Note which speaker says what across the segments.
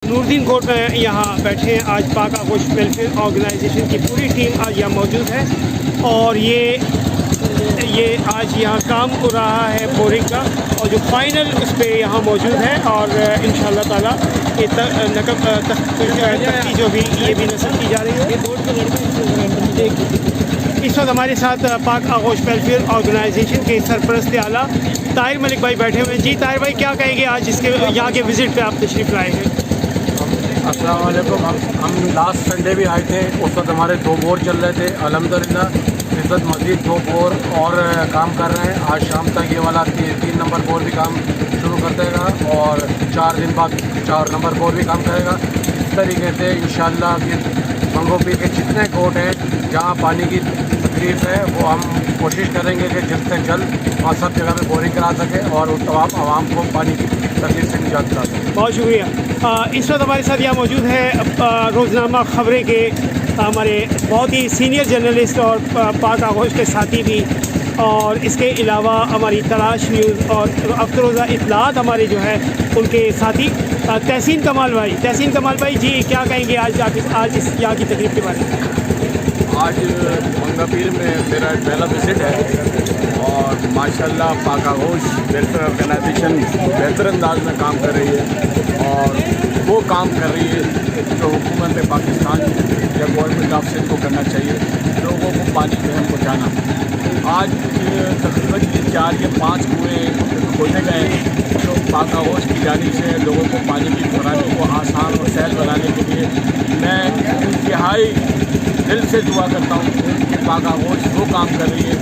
Speaker 1: Nooruddin court में यहाँ बैठे हैं। आज पाक आगोश वेलफेयर ऑर्गेनाइजेशन की पूरी टीम आज यहाँ मौजूद है और ये आज यहाँ काम हो रहा है बोरिंग का, और जो फाइनल उस पर यहाँ मौजूद है। और इंशाअल्लाह ताला ये तख्ती जो भी ये भी नस्ल की जा रही है। इस वक्त हमारे साथ पाक आगोश वेलफेयर ऑर्गेनाइजेशन के सरपरस्त आला ताहिर मलिक भाई बैठे हुए हैं। जी ताहिर भाई, क्या कहेंगे आज इसके यहाँ के विज़िट पे आप तशरीफ़ लाए हैं?
Speaker 2: अस्सलाम वालेकुम। हम लास्ट संडे भी आए थे, उस वक्त हमारे 2 बोर चल रहे थे। अल्हम्दुलिल्लाह इस वक्त मज़ीद 2 बोर और काम कर रहे हैं। आज शाम तक ये वाला 3 नंबर बोर भी काम शुरू कर देगा और 4 दिन बाद 4 नंबर बोर भी काम करेगा। इस तरीके से इंशाअल्लाह मंगो पीर के जितने कोर्ट हैं जहाँ पानी की तकलीफ है वो हम कोशिश करेंगे कि जल्द से जल्द वहाँ सब जगह पे बोरिंग करा सकें और तमाम आवाम को पानी की तकलीफ से निजात दिला सकें।
Speaker 1: बहुत शुक्रिया। इस वक्त हमारे साथ यहाँ मौजूद है रोज़नामा ख़बरें के हमारे बहुत ही सीनियर जर्नलिस्ट और पाक आगोश के साथी भी, और इसके अलावा हमारी तलाश न्यूज़ और अफ्तरोज़ा इत्तलात हमारे जो है उनके साथी तहसीन कमाल भाई जी, क्या कहेंगे आज इस यहाँ की तकलीफ के बारे में?
Speaker 2: आज मंगा पीर में मेरा पहला विज़िट है और माशाल्लाह पाक आगोश वेलफेयर ऑर्गेनाइजेशन बेहतर अंदाज में काम कर रही है और वो काम कर रही है जो हुकूमत पाकिस्तान या गवर्नमेंट ऑफ को करना चाहिए, लोगों को पानी जो है पहुँचाना। आज तकरीबन 4 या 5 कुएँ खोले गए तो पाक आगोश की जानिब से लोगों को पानी की फराहमी को आसान और सहल बनाने के लिए मैं इंतहाई दिल से दुआ करता हूँ कि पाक आगोश वो काम कर रही है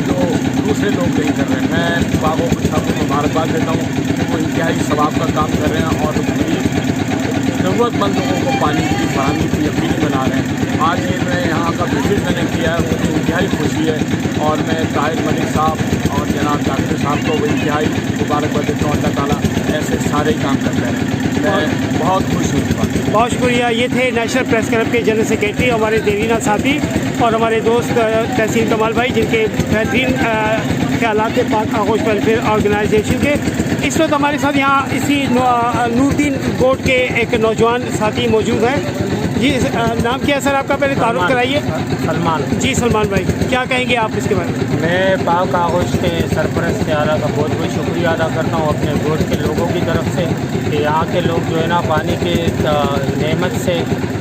Speaker 2: जो दूसरे लोग नहीं कर रहे हैं। मैं पाक आगोश साहब को मुबारकबाद देता हूँ कि वो इंतहाई सवाब का काम कर रहे हैं और ज़रूरतमंद लोगों को पानी की फराहमी की यकीनी बना रहे हैं। आज ये मैं यहाँ का विज़िट मैंने किया है, मुझे इंतहाई खुशी है और मैं ताहिर मलिक साहब और जनाब डॉक्टर साहब को वो इंतहाई मुबारकबाद देता हूँ। अल्लाह ताला ऐसे सारे ही काम करते हैं। मैं बहुत खुश हूँ।
Speaker 1: बहुत शुक्रिया। ये थे नेशनल प्रेस क्लब के जनरल सेक्रेटरी हमारे देरीना साथी और हमारे दोस्त तहसीन कमाल भाई, जिनके बेहतरीन ख्यालात थे पाक आगोश वेलफेयर ऑर्गेनाइजेशन के। इस वक्त हमारे साथ यहाँ इसी नूरुद्दीन कोर्ट के एक नौजवान साथी मौजूद हैं। जी नाम क्या है सर आपका, पहले तारुफ कराइए।
Speaker 3: सलमान
Speaker 1: जी सलमान भाई, क्या कहेंगे आप इसके बारे में?
Speaker 3: मैं पाक आगोश के सरपरस्त आला का बहुत बहुत शुक्रिया अदा करता हूँ अपने कोर्ट के लोगों की तरफ से कि यहाँ के लोग जो है ना पानी के नेमत से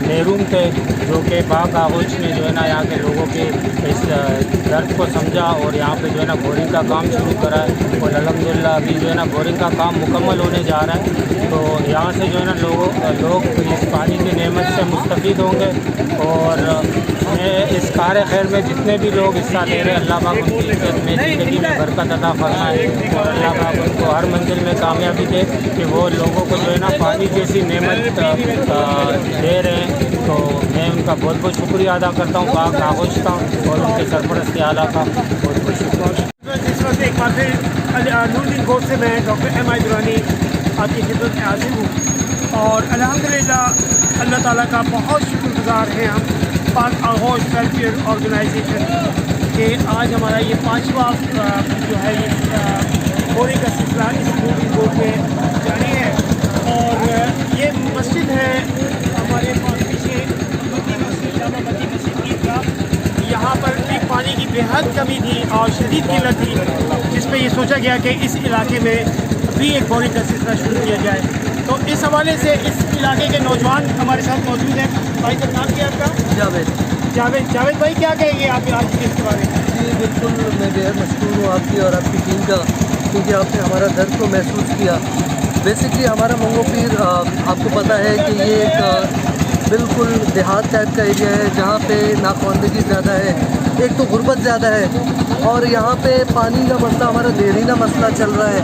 Speaker 3: महरूम थे, जो कि पाक आगोश ने जो है ना यहाँ के लोगों के इस दर्द को समझा और यहाँ पे जो है ना बोरिंग का काम शुरू करा है और अल्हम्दुलिल्लाह अभी जो है ना बोरिंग का काम मुकम्मल होने जा रहा है। तो यहाँ से जो है ना लोग इस पानी की नेमत से मुस्तफ़ीद होंगे और मैं इस कार खैर में जितने भी लोग हिस्सा ले रहे हैं अल्लाह पाक उनकी इज़्ज़त में ज़िंदगी में बरकत अता फरमाए और अल्लाह पाक उनको हर मंजिल में कामयाबी दे कि वो लोगों को जो है ना पानी जैसी नेमत दे रहे हैं। तो मैं उनका बहुत बहुत शुक्रिया अदा करता हूँ पाक आगोश का और उनके सरपरस्त आला का बहुत बहुत शुक्रिया।
Speaker 1: इस वक्त एक बार फिर नूरुद्दीन कोर्ट से मैं डॉक्टर MI दुरानी आपकी खिदमत में हाजिर हूँ और अल्हम्दुलिल्लाह अल्लाह ताला का बहुत शुक्रगुज़ार हैं हम पाक आगोश वेलफेयर ऑर्गेनाइजेशन के। आज हमारा ये 5वां जो है ये बोरिंग का सिलसिला इस नूरुद्दीन कोर्ट में जारी है और ये मस्जिद है हमारे पास पीछे जामा मस्जिद ईदगाह। यहाँ पर भी पानी की बेहद कमी थी और शदीद किल्लत थी, जिस पे ये सोचा गया कि इस इलाके में भी एक बोरिंग का सिलसिला शुरू किया जाए। तो इस हवाले से इस इलाके के नौजवान हमारे साथ मौजूद हैं। भाई का नाम क्या आपका? जावेद भाई, क्या कहेंगे आप आज इसके बारे में?
Speaker 4: जी बिल्कुल, मैं बेहद मशहूर हूँ आपकी और आपकी टीम का, क्योंकि आपने हमारा दर्द को महसूस किया। बेसिकली हमारा मंगो पीर आपको पता है कि ये एक बिल्कुल देहात टाइप का एरिया है जहाँ पे नाखवानदगी ज़्यादा है, एक तो गुर्बत ज़्यादा है और यहाँ पे पानी का मसला हमारा देरीना मसला चल रहा है।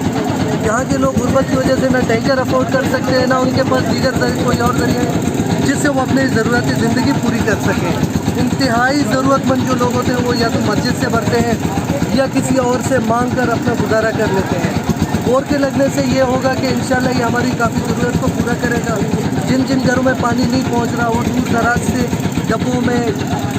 Speaker 4: यहाँ के लोग गुर्बत की वजह से ना टैंकर अफोर्ड कर सकते हैं, ना उनके पास दीगर कोई और जरिए है जिससे वो अपनी ज़रूरत ज़िंदगी पूरी कर सकें। इंतहाई ज़रूरतमंद जो लोग होते हैं वो या तो मस्जिद से भरते हैं या किसी और से मांग कर अपना गुजारा कर लेते हैं। बोर के लगने से ये होगा कि इंशाल्लाह ये हमारी काफ़ी ज़रूरत को पूरा करेगा। जिन जिन घरों में पानी नहीं पहुंच रहा वो दूर दराज से डब्बों में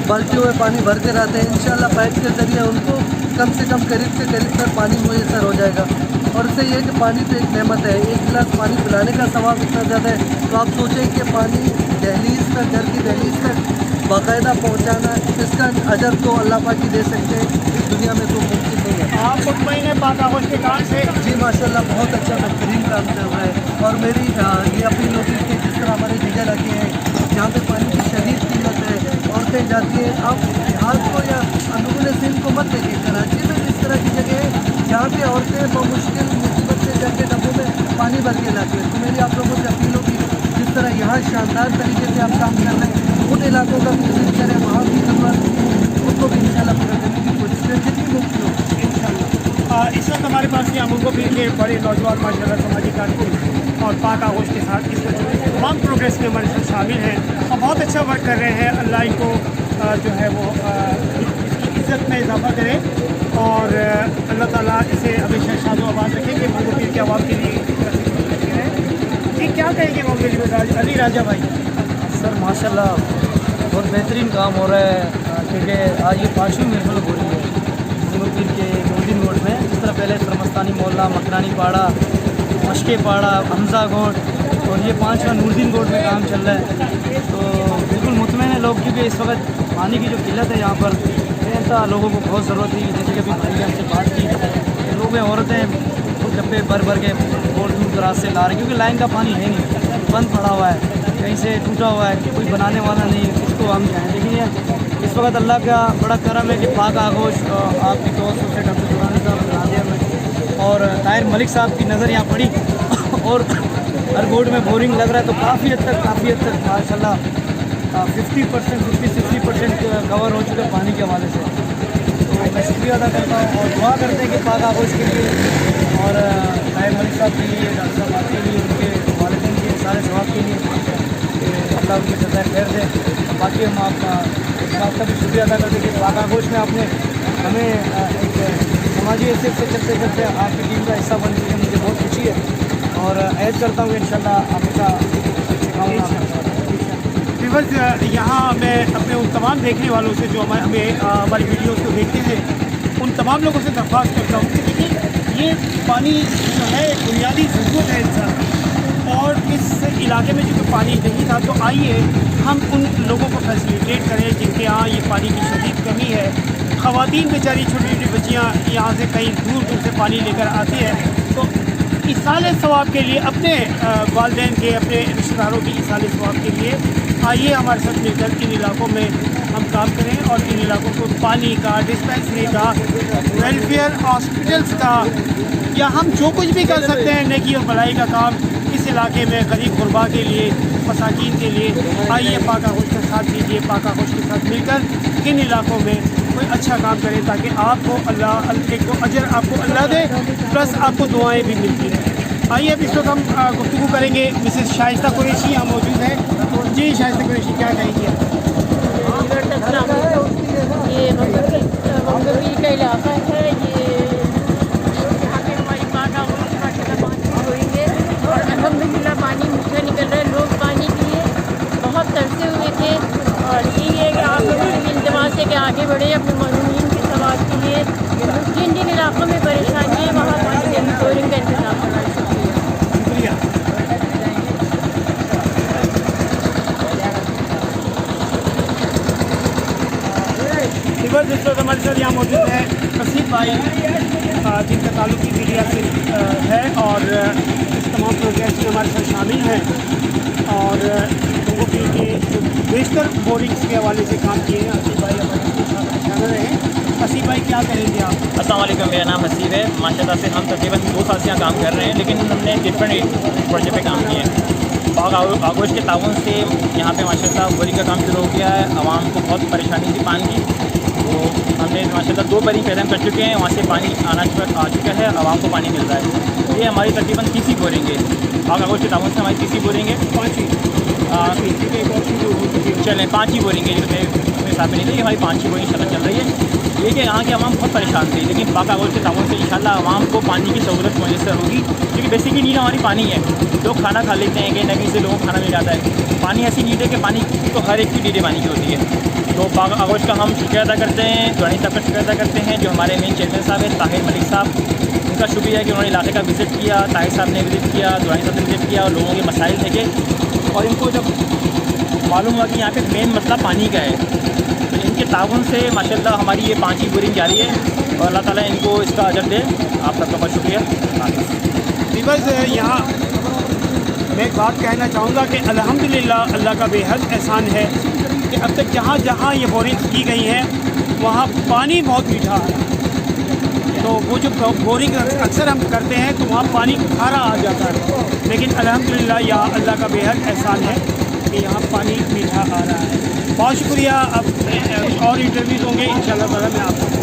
Speaker 4: बाल्टियों में पानी भरते रहते हैं। इंशाल्लाह पाइप के ज़रिए उनको कम से कम करीब से करीब तक पानी मुयसर हो जाएगा। اور اس سے یہ کہ پانی تو ایک نعمت ہے، ایک گلاس پانی پلانے کا ثواب اتنا زیادہ ہے، تو آپ سوچیں کہ پانی دہلیز تک، گھر کی دہلیز تک باقاعدہ پہنچانا، اس کا اجر تو اللہ پاک ہی دے سکتے ہیں، اس دنیا میں تو ممکن نہیں ہے۔
Speaker 1: آپ مطمئن ہیں پاک آغوش کے کام سے؟
Speaker 4: جی ماشاءاللہ بہت اچھا بہترین کام چل رہا ہے، اور میری یہ اپیل ہوتی ہے کہ جس طرح ہمارے دیگر علاقے ہیں جہاں پہ پانی کی شدید قلت ہے، عورتیں جاتی ہیں، آپ بہار کو یا اندرون سندھ کو مت دیکھیں، کراچی میں اس طرح کی جگہ ہے جہاں پہ عورتیں بمشکل مصیبت سے جا کے ڈبوں میں پانی بھر کے لاتی ہیں۔ تو میری آپ لوگوں سے اپیل ہوگی جس طرح یہاں شاندار طریقے سے آپ کام کر رہے ہیں، ان علاقوں کا بھی وزٹ کریں، وہاں کی ضرورت ان کو بھی انشاءاللہ پورا کرنے کی کوشش کریں جتنی ممکن ہو انشاءاللہ۔
Speaker 1: اس وقت ہمارے پاس یہاں منگو پیر کے بڑے نوجوان ماشاءاللہ سماجی کارکن اور پاک آغوش کے ساتھ اس وقت تمام پروگریس میں ہمارے ساتھ شامل ہیں اور بہت اچھا ورک کر رہے ہیں۔ اللہ ان کو جو ہے وہ عزت میں اضافہ کرے اور اللہ تعالیٰ اسے ہمیشہ شاد و آباد رکھیں گے، منگو پیر کے عوام کے لیے۔ جی کیا کہیں گے محمد علی راجہ بھائی؟
Speaker 5: سر ماشاءاللہ بہت بہترین کام ہو رہا ہے، کیونکہ آج یہ 5ویں محفل ہو رہی ہے منگو پیر کے نوردین روڈ میں۔ اس طرح پہلے سرمستانی محلہ، مکرانی پاڑا، مشکے پاڑا، حمزہ گوٹ، اور یہ 5واں نوردین روڈ میں کام چل رہا ہے۔ تو بالکل مطمئن ہے لوگ، کیونکہ اس وقت پانی کی جو قلت ہے یہاں پر ایسا لوگوں کو بہت ضرورت تھی، جیسے کہ ابھی بھائی نے ہم سے بات کی، لوگ عورتیں ڈبے بھر کے بہت دور دراز سے لا رہے ہیں، کیونکہ لائن کا پانی ہے نہیں، بند پڑا ہوا ہے، کہیں سے ٹوٹا ہوا ہے، کوئی بنانے والا نہیں ہے، کس کو ہم کہیں۔ لیکن یہ اس وقت اللہ کا بڑا کرم ہے کہ پاک آغوش آپ کی دوست سے ڈاکٹر دورانی صاحب نادیہ میں اور طاہر ملک صاحب کی نظر یہاں پڑی اور ہر گوڈ میں بورنگ لگ رہا ہے، تو کافی حد تک ماشاء اللہ 50% 60% کور ہو چکا ہے پانی کے حوالے سے۔ تو میں شکریہ ادا کرتا ہوں اور دعا کرتے ہیں کہ پاک آغوش کے لیے اور طاہر ملک صاحب کے لیے، ڈاکٹر صاحب آپ کے لیے، ان کے والدین کے سارے ثواب کے لیے کہ اللہ ان کی جزائے خیر دے۔ باقی ہم آپ کا بھی شکریہ ادا کرتے ہیں کہ پاک آغوش میں آپ نے ہمیں ایک سماجی حیثیت سے چلتے چلتے آپ کی ٹیم کا حصہ بن چکے، مجھے بہت خوشی ہے اور عہد کرتا ہوں کہ انشاءاللہ ہمیشہ اچھے کام
Speaker 1: بس یہاں میں اپنے ان تمام دیکھنے والوں سے جو ہماری ویڈیوز کو دیکھتے ہیں ان تمام لوگوں سے درخواست کرتا ہوں کہ دیکھیے یہ پانی جو ہے بنیادی ضرورت ہے انسان، اور اس علاقے میں جو پانی نہیں تھا، تو آئیے ہم ان لوگوں کو فیسیلیٹیٹ کریں جن کے یہاں یہ پانی کی شدید کمی ہے۔ خواتین بیچاری چھوٹی چھوٹی بچیاں یہاں سے کہیں دور دور سے پانی لے کر آتی ہے، تو ایصال ثواب کے لیے اپنے والدین کے، اپنے رشتہ داروں کی ایصال ثواب کے لیے آئیے ہمارے ساتھ مل کر ان علاقوں میں ہم کام کریں اور ان علاقوں کو پانی کا، ڈسپینسری کا، ویلفیئر ہاسپٹلس کا، یا ہم جو کچھ بھی کر سکتے ہیں نیکی اور بھلائی کا کام اس علاقے میں غریب غربا کے لیے، مساکین کے لیے، آئیے پاک آغوش کا ساتھ دیجیے، پاک آغوش کے ساتھ مل کر ان علاقوں میں کوئی اچھا کام کرے تاکہ آپ کو اللہ ایک تو اجر آپ کو اللہ دے، پلس آپ کو دعائیں بھی ملتی رہیں۔ آئیے اب اس وقت ہم گفتگو کریں گے مسز شائستہ قریشی یہاں موجود ہیں۔ جی شائستہ قریشی کیا کہیں گے؟
Speaker 6: یہ منگو پیر کا علاقہ ہے، یہ یہاں پہ ہماری پاک آغوش ماشاءاللہ پانی ہوئیں گے اور الحمدللہ پانی میٹھا نکل رہا ہے۔ لوگ پانی کے لیے بہت ترسے ہوئے تھے اور یہ ہے کہ آپ لوگوں سے بھی التماس ہے کہ آگے بڑھے اپنے مظلومین کے ثواب کے لیے، جن جن علاقوں میں پریشانی ہے وہاں پانی کے بورنگ کا انتظام کرنا ہے۔
Speaker 1: شکریہ۔ اس وقت ہمارے ساتھ یہاں موجود ہیں حسیب بھائی جن کا تعلق میڈیا سے ہے اور اس تمام پروجیکٹ میں ہمارے ساتھ شامل ہیں اور منگو پیر کے جو بیشتر بورنگس کے حوالے سے کام کیے ہیں۔ حسیب بھائی ہمارے ساتھ شامل رہے۔ حسیب بھائی کیا کہیں گے آپ؟
Speaker 7: السلام علیکم، میرا نام حسیب ہے۔ ماشاءاللہ سے ہم تقریباً 2 سال سے یہاں کام کر رہے ہیں، لیکن ہم نے ڈفرینٹ پروجیکٹ پہ کام کیے ہیں۔ پاک آغوش کے تعاون سے یہاں پہ ماشاءاللہ بورنگ کا کام شروع ہو گیا ہے۔ عوام کو بہت پریشانی تھی پانی کی، تو ہم نے ماشاءاللہ 2 بورنگ پہلے ہم کر چکے ہیں، وہاں سے پانی آ چکا ہے، عوام کو پانی مل رہا ہے۔ یہ ہماری تقریباً 30 بورنگ ہے، پاک آغوش کے تعاون سے ہماری 30 بورنگ ہے۔ 5 چلیں 5 ہی بورنگ ہے، میرے حساب میں نہیں تھی، ہماری 5 ہی بورنگ انشاءاللہ چل رہی ہے۔ یہ کہ یہاں کے عوام بہت پریشان تھے، لیکن پاک آغوش کے تعاون سے انشاءاللہ عوام کو پانی کی سہولت میسر ہوگی، کیونکہ بیسکلی نیڈ ہماری پانی ہے۔ لوگ کھانا کھا لیتے ہیں، کہیں نہ کہیں سے لوگوں کو کھانا مل جاتا ہے۔ پانی ایسی نیڈ ہے کہ پانی تو ہر ایک کی نیڈ پانی کی ہوتی ہے۔ तो पाक आगोश का हम शुक्रिया अदा करते हैं, दुआनी साहब का शुक्रिया अदा करते हैं, जो हमारे मेन चेयरमैन साहब हैं ताहिर मलिक साहब, उनका शुक्रिया है कि उन्होंने इलाके का विज़िट किया, ताहिर साहब ने विज़िट किया, दुआनी साहब ने विज़िट किया और लोगों के मसाइल देखे, और इनको जब मालूम हुआ कि यहाँ पे मेन मसला पानी का है, तो इनके ताउन से माशाल्लाह हमारी ये 5 ही बोरिंग जारी है, और अल्लाह ताला इनको इसका अजर दे। आप सबका बहुत शुक्रिया।
Speaker 1: बस यहाँ मैं एक बात कहना चाहूँगा कि अल्हम्दुलिल्लाह अल्लाह का बेहद एहसान है कि अब तक जहाँ जहाँ ये बोरिंग्स की गई हैं वहाँ पानी बहुत मीठा है। तो वो जो बोरिंग अक्सर हम करते हैं तो वहाँ पानी खारा आ जाता है, लेकिन अल्हम्दुलिल्लाह यहाँ अल्लाह का बेहद एहसान है कि यहाँ पानी मीठा आ रहा है। बहुत शुक्रिया। अब और इंटरव्यूज़ होंगे इंशाअल्लाह ताला मैं आपको